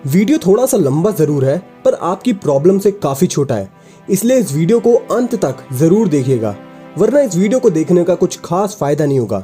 Video थोड़ा सा लंबा जरूर है पर आपकी प्रॉब्लम से काफी छोटा है, इसलिए इस वीडियो को अंत तक जरूर देखिएगा, वरना इस वीडियो को देखने का कुछ खास फायदा नहीं होगा।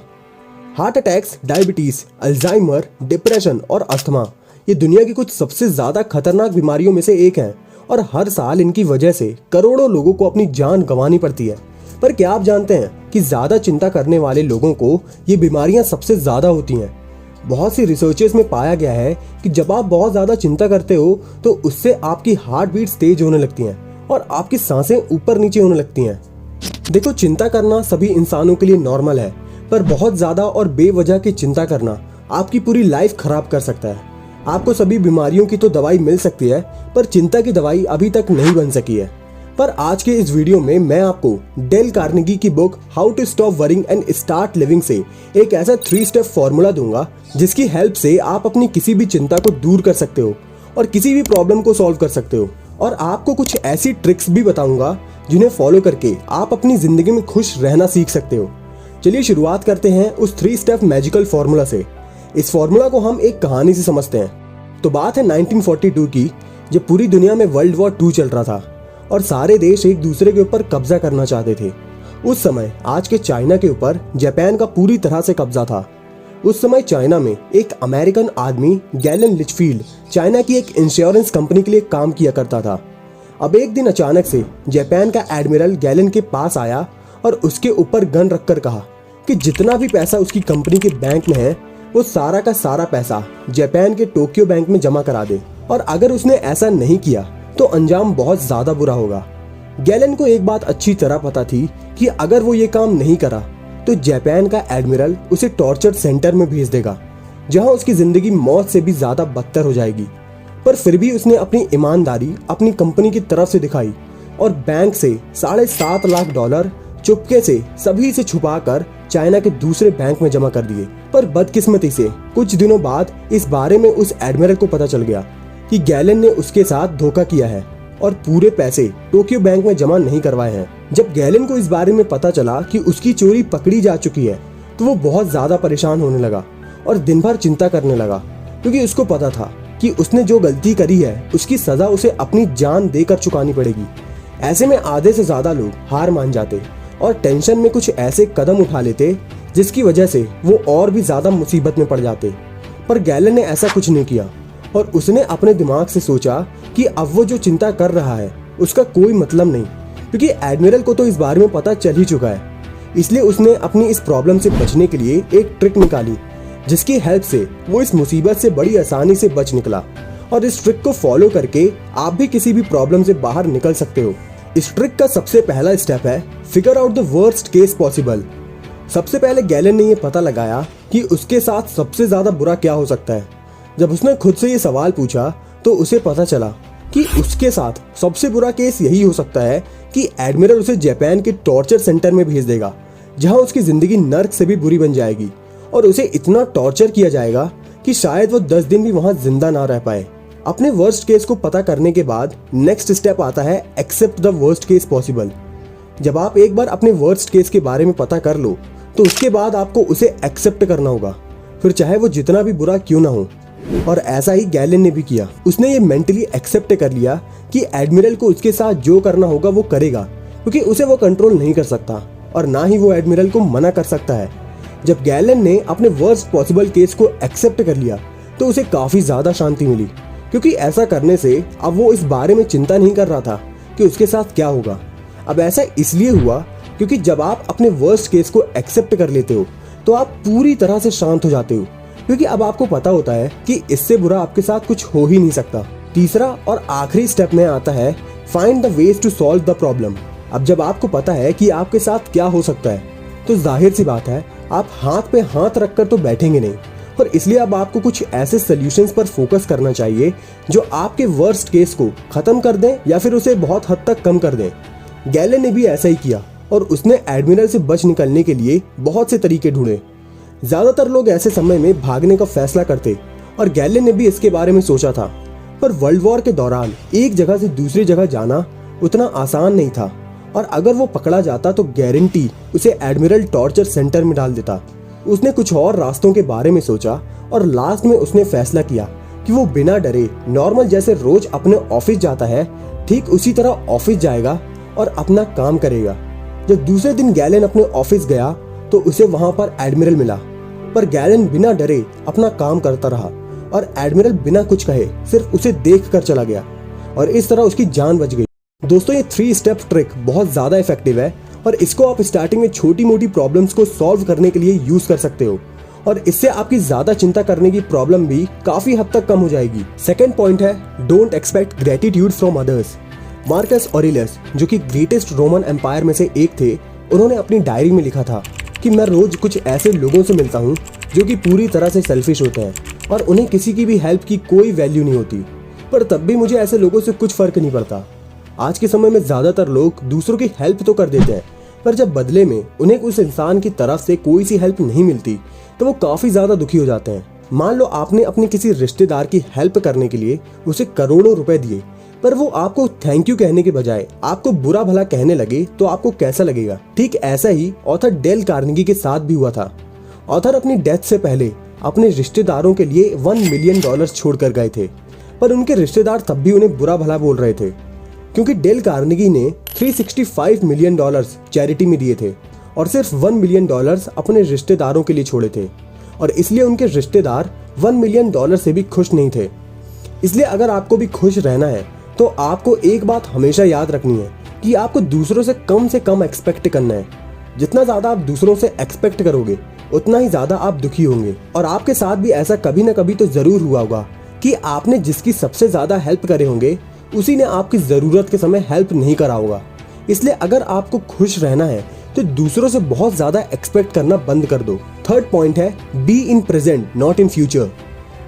Heart attacks, diabetes, Alzheimer, depression और अस्थमा ये दुनिया की कुछ सबसे ज्यादा खतरनाक बीमारियों में से एक है और हर साल इनकी वजह से करोड़ों लोगों को अपनी जान गंवानी पड़ती है। पर क्या आप जानते हैं कि ज्यादा चिंता करने वाले लोगों को ये बीमारियां सबसे ज्यादा होती हैं। बहुत सी रिसर्चेस में पाया गया है कि जब आप बहुत ज्यादा चिंता करते हो तो उससे आपकी हार्ट बीट्स तेज होने लगती हैं और आपकी सांसें ऊपर नीचे होने लगती हैं। देखो, चिंता करना सभी इंसानों के लिए नॉर्मल है, पर बहुत ज्यादा और बेवजह की चिंता करना आपकी पूरी लाइफ खराब कर सकता है। आपको सभी बीमारियों की तो दवाई मिल सकती है, पर चिंता की दवाई अभी तक नहीं बन सकी है। पर आज के इस वीडियो में मैं आपको डेल कार्नेगी की book how to stop worrying and start living से एक ऐसा 3 स्टेप फॉर्मूला दूंगा जिसकी हेल्प से आप अपनी किसी भी चिंता को दूर कर सकते हो और किसी भी प्रॉब्लम को सॉल्व कर सकते हो। और आपको कुछ ऐसी ट्रिक्स भी बताऊंगा जिन्हें फॉलो करके आप अपनी जिंदगी में खुश रहना सीख सकते हो। चलिए शुरुआत करते हैं उस 3 स्टेप मैजिकल फॉर्मूला से। इस फॉर्मूला को हम एक कहानी से समझते हैं। तो बात है 1942 की, जब पूरी दुनिया में वर्ल्ड वॉर 2 चल रहा था और सारे देश एक दूसरे के ऊपर कब्जा करना चाहते थे। उस समय आज के चाइना के ऊपर जापान का पूरी तरह से कब्जा था। उस समय चाइना में एक अमेरिकन आदमी गैलन लिचफील्ड चाइना की एक इंश्योरेंस कंपनी के लिए काम किया करता था। अब एक दिन अचानक से जापान का एडमिरल गैलन के पास आया और उसके ऊपर गन रखकर कहा कि जितना भी पैसा उसकी कंपनी के बैंक में है वो सारा का सारा पैसा जापान के टोक्यो बैंक में जमा करा दे, और अगर उसने ऐसा नहीं किया तो अंजाम बहुत ज्यादा बुरा होगा। गैलन को एक बात अच्छी तरह पता थी कि अगर वो ये काम नहीं करा तो जापान का एडमिरल उसे टॉर्चर सेंटर में भेज देगा, जहां उसकी जिंदगी मौत से भी ज्यादा बदतर हो जाएगी। पर फिर भी उसने अपनी ईमानदारी अपनी कंपनी की तरफ से दिखाई और बैंक से $7.5 लाख चुपके से सभी से छुपाकर चाइना के दूसरे बैंक में जमा कर दिए। पर बदकिस्मती से कुछ दिनों बाद इस बारे में उस एडमिरल को पता चल गया कि गैलन ने उसके साथ धोखा किया है और पूरे पैसे टोक्यो बैंक में जमा नहीं करवाए हैं। जब गैलन को इस बारे में पता चला कि उसकी चोरी पकड़ी जा चुकी है तो वो बहुत ज्यादा परेशान होने लगा और दिन भर चिंता करने लगा, क्योंकि उसको पता था कि उसने जो गलती करी है उसकी सजा उसे अपनी जान देकर चुकानी पड़ेगी। ऐसे में आधे से ज्यादा लोग हार मान जाते और टेंशन में कुछ ऐसे कदम उठा लेते जिसकी वजह से वो और भी ज्यादा मुसीबत में पड़ जाते। पर गैलन ने ऐसा कुछ नहीं किया और उसने अपने दिमाग से सोचा कि अब वो जो चिंता कर रहा है उसका कोई मतलब नहीं, क्योंकि एडमिरल को तो इस बारे में पता चल ही चुका है। इसलिए उसने अपनी इस प्रॉब्लम से बचने के लिए एक ट्रिक निकाली जिसकी हेल्प से वो इस मुसीबत से बड़ी आसानी से बच निकला। और इस ट्रिक को फॉलो करके आप भी किसी भी प्रॉब्लम से बाहर निकल सकते हो। इस ट्रिक का सबसे पहला स्टेप है figure out the worst case possible. सबसे पहले गैलन ने यह पता लगाया कि उसके साथ सबसे ज्यादा बुरा क्या हो सकता है। जब उसने खुद से ये सवाल पूछा तो उसे पता चला कि उसके साथ सबसे बुरा केस यही हो सकता है कि एडमिरल उसे जापान के टॉर्चर सेंटर में भेज देगा, जहां उसकी जिंदगी नर्क से भी बुरी बन जाएगी और उसे इतना टॉर्चर किया जाएगा कि शायद वो 10 दिन भी वहां जिंदा ना रह पाए। अपने वर्स्ट केस को पता करने के बाद नेक्स्ट स्टेप आता है accept the worst case possible. जब आप एक बार अपने वर्स्ट केस के बारे में पता कर लो तो उसके बाद आपको उसे एक्सेप्ट करना होगा, फिर चाहे वो जितना भी बुरा क्यों ना हो। और ऐसा ही गैलन ने भी किया। उसने ये मेंटली एक्सेप्ट कर लिया कि एडमिरल को उसके साथ जो करना होगा वो करेगा, क्योंकि उसे वो कंट्रोल नहीं कर सकता और ना ही वो एडमिरल को मना कर सकता है। जब गैलन ने अपने वर्स्ट पॉसिबल केस को एक्सेप्ट कर लिया तो उसे काफी ज्यादा शांति मिली, क्योंकि ऐसा करने से अब वो इस बारे में चिंता नहीं कर रहा था कि उसके साथ क्या होगा। अब ऐसा इसलिए हुआ क्योंकि जब आप अपने वर्स्ट केस को एक्सेप्ट कर लेते हो तो आप पूरी तरह से शांत हो जाते हो, क्योंकि अब आपको पता होता है कि इससे बुरा आपके साथ कुछ हो ही नहीं सकता। तीसरा और आखिरी स्टेप में आता है find the ways to solve the problem. अब जब आपको पता है कि आपके साथ क्या हो सकता है तो जाहिर सी बात है आप हाथ पे हाथ रखकर तो बैठेंगे नहीं, और इसलिए अब आपको कुछ ऐसे सॉल्यूशंस पर फोकस करना चाहिए जो आपके वर्स्ट केस को खत्म कर दें या फिर उसे बहुत हद तक कम कर दें। गैलन ने भी ऐसा ही किया और उसने एडमिरल से बच निकलने के लिए बहुत से तरीके ढूंढे। ज्यादातर लोग ऐसे समय में भागने का फैसला करते और गैलन ने भी इसके बारे में सोचा था। पर वर्ल्ड वॉर के दौरान एक जगह से दूसरी जगह जाना उतना आसान नहीं था, और अगर वो पकड़ा जाता तो गारंटी उसे एडमिरल टॉर्चर सेंटर में डाल देता। उसने कुछ और रास्तों के बारे में सोचा और लास्ट में उसने फैसला किया कि वो बिना डरे नॉर्मल जैसे रोज अपने ऑफिस जाता है, ठीक उसी तरह ऑफिस जाएगा और अपना काम करेगा। जब दूसरे दिन गैलन अपने ऑफिस गया तो उसे वहां पर एडमिरल मिला, पर गैलन बिना डरे अपना काम करता रहा और एडमिरल बिना कुछ कहे सिर्फ उसे देख कर चला गया और इस तरह उसकी जान बच गई। दोस्तों, ये 3 स्टेप ट्रिक बहुत ज्यादा इफेक्टिव है और इसको आप स्टार्टिंग में छोटी मोटी प्रॉब्लम्स को सॉल्व करने के लिए यूज कर सकते हो और इससे आपकी ज्यादा चिंता करने की प्रॉब्लम भी काफी हद तक कम हो जाएगी। सेकंड पॉइंट है, don't expect gratitude from others. Marcus Aurelius, जो कि ग्रेटेस्ट रोमन एम्पायर में से एक थे, उन्होंने अपनी डायरी में लिखा था कि मैं रोज कुछ ऐसे लोगों से मिलता हूँ जो कि पूरी तरह से सेल्फिश होते हैं और उन्हें किसी की भी हेल्प की कोई वैल्यू नहीं होती, पर तब भी मुझे ऐसे लोगों से कुछ फर्क नहीं पड़ता। आज के समय में ज्यादातर लोग दूसरों की हेल्प तो कर देते हैं, पर जब बदले में उन्हें उस इंसान की तरफ से कोई सी हेल्प नहीं मिलती तो वो काफी ज्यादा दुखी हो जाते हैं। मान लो आपने अपने किसी रिश्तेदार की हेल्प करने के लिए उसे करोड़ों रुपए दिए, पर वो आपको थैंक यू कहने के बजाय आपको बुरा भला कहने लगे तो आपको कैसा लगेगा? ठीक ऐसा ही ऑथर डेल कार्नेगी के साथ भी हुआ था। ऑथर अपनी डेथ से पहले अपने रिश्तेदारों के लिए $1 मिलियन छोड़कर गए थे, पर उनके रिश्तेदार तब भी उन्हें बुरा भला बोल रहे थे क्योंकि डेल कार्नेगी ने $365 मिलियन चैरिटी में दिए थे और सिर्फ $1 मिलियन अपने रिश्तेदारों के लिए छोड़े थे और इसलिए उनके रिश्तेदार $1 मिलियन से भी खुश नहीं थे। इसलिए अगर आपको भी खुश रहना है तो आपको एक बात हमेशा याद रखनी है कि आपको दूसरों से कम एक्सपेक्ट करना है। जितना ज्यादा आप दूसरों से एक्सपेक्ट करोगे उतना ही ज्यादा आप दुखी होंगे। और आपके साथ भी ऐसा कभी ना कभी तो जरूर हुआ होगा कि आपने जिसकी सबसे ज्यादा हेल्प करे होंगे उसी ने आपकी जरूरत के समय हेल्प नहीं करा होगा। इसलिए अगर आपको खुश रहना है तो दूसरों से बहुत ज्यादा एक्सपेक्ट करना बंद कर दो। थर्ड पॉइंट है, be in present not in future.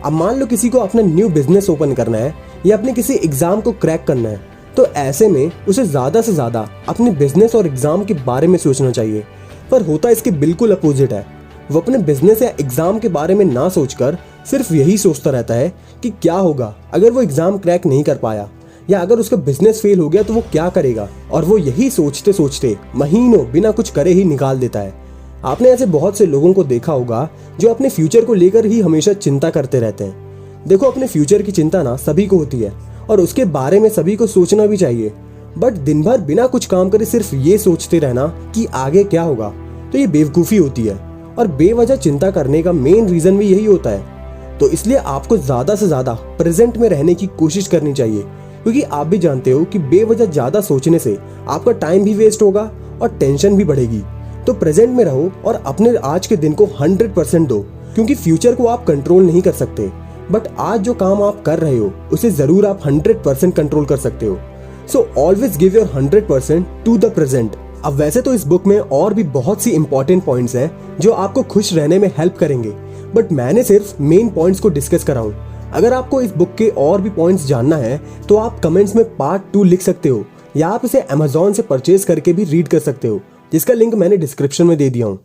अब मान लो किसी को अपना न्यू बिजनेस ओपन करना है या अपने किसी एग्जाम को क्रैक करना है, तो ऐसे में उसे ज्यादा से ज्यादा अपने बिजनेस और एग्जाम के बारे में सोचना चाहिए। पर होता इसके बिल्कुल अपोजिट है। वो अपने बिजनेस या एग्जाम के बारे में ना सोचकर सिर्फ यही सोचता रहता है कि क्या होगा अगर वो एग्जाम क्रैक नहीं कर पाया, या अगर उसका बिजनेस फेल हो गया तो वो क्या करेगा। और वो यही सोचते सोचते महीनों बिना कुछ करे ही निकाल देता है। आपने ऐसे बहुत से लोगों को देखा होगा जो अपने फ्यूचर को लेकर ही हमेशा चिंता करते रहते हैं। देखो, अपने फ्यूचर की चिंता ना सभी को होती है और उसके बारे में सभी को सोचना भी चाहिए, बट दिन भर बिना कुछ काम करे सिर्फ ये सोचते रहना कि आगे क्या होगा, तो ये बेवकूफ़ी होती है और बेवजह चिंता करने का मेन रीजन भी यही होता है। तो इसलिए आपको ज्यादा से ज्यादा प्रेजेंट में रहने की कोशिश करनी चाहिए, क्योंकि आप भी जानते हो कि बेवजह ज्यादा सोचने से आपका टाइम भी वेस्ट होगा और टेंशन भी बढ़ेगी। तो प्रेजेंट में रहो और अपने आज के दिन को 100% दो, क्योंकि फ्यूचर को आप कंट्रोल नहीं कर सकते, बट आज जो काम आप कर रहे हो उसे जरूर आप 100% कंट्रोल कर सकते हो। So always give your 100% to the present. अब वैसे तो इस बुक में और भी बहुत सी इंपॉर्टेंट पॉइंट्स हैं जो आपको खुश रहने में हेल्प करेंगे, बट मैंने सिर्फ मेन पॉइंट्स को डिस्कस करा हूं। अगर आपको इस बुक के और भी पॉइंट्स जानना है तो आप कमेंट्स में पार्ट 2 लिख सकते हो, या आप इसे Amazon से परचेज करके भी रीड कर सकते हो, जिसका लिंक मैंने डिस्क्रिप्शन में दे दिया हूँ।